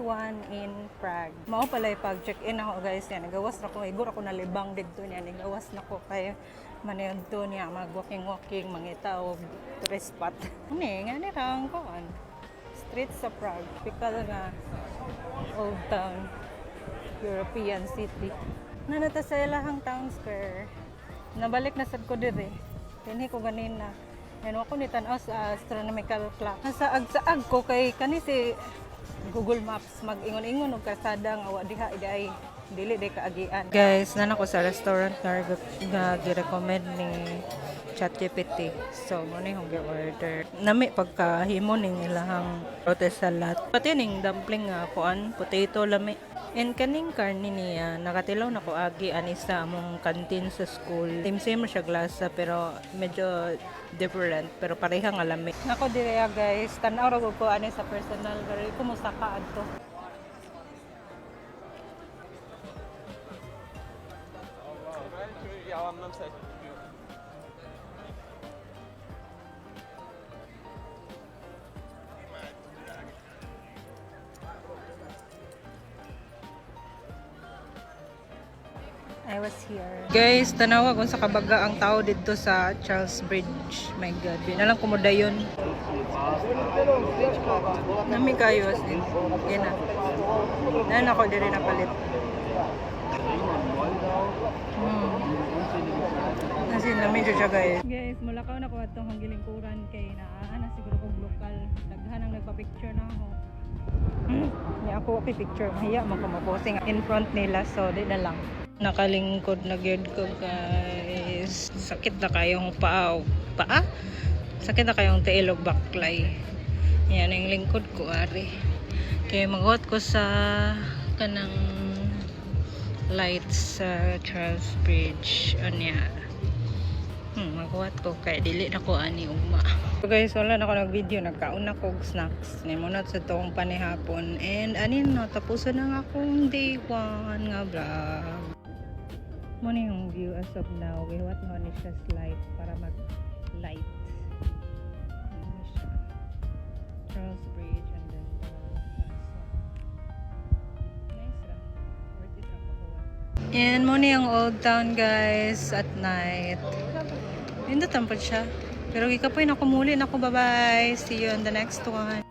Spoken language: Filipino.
one in Prague. Mao pala pag-check-in ako guys yan. Nagawas na ko. Igor ako nalibang dito niya. Nagawas na ko kay manayod to niya. Mag-walking-walking, mangita o tourist spot. Nga ni rang koan. Street sa Prague. Typical nga old town. European city. Nanata sa ilahang town square. Nabalik na sad ko dire. Tinhi ko ganina. Yan ako ni tanaw sa astronomical clock. Nasa ag ko kay kani si Google Maps mag-ingon-ingon og kasada nga wa diha iday dili day kaagian. Guys, nan ako sa restaurant nga gi-recommend ni ChatGPT. So mo ni hong gi-order. Nami pagkahimo ning ilahang rote salad. Pati ning dumpling nga kuan, potato lami. And kaning karni niya, nakatilaw na ko agi ani sa among canteen sa school. Same siya glasa pero medyo different pero pareha nga lami. Nako dire guys, tan-aw ra ko ani sa personal pero kumusta ka adto. I was here. Guys, tanawa kung sa kabaga ang tao dito sa Charles Bridge. My God, di na lang kumuda yun. Nami kayo as in. Yan na. Nan ako din na palit. As in, nami siya guys. Guys, mulakaw na ko itong hanggilingkuran kay na siguro kong lokal. Daghan ang nagpa-picture na ako. Niya ako picture. Hiya mo ko maposing in front nila so di na lang. Nakalingkod na gyud ko guys. Sakit na kayong paa. Sakit na kayong tiilog baklay. Yan ang lingkod ko ari. Kaya maghuot ko sa kanang lights sa Charles Bridge. Anya. Maghuot ko kay dili na ko ani ugma. So guys, wala na ko nag-video. Nagkaon na ko snacks. Nimunot sa tong panihapon. And anin no, tapusan na nga akong day 1 nga vlog. Muna yung view as of now. Gihuat mo ni siya slide para mag-light. Ano siya? Charles Bridge and then the castle. Nice ra. Worth it ra pakuha. And muna yung old town guys at night. Hindi tampad siya. Pero gikapoy na ko muli na ko. Bye-bye. See you on the next one.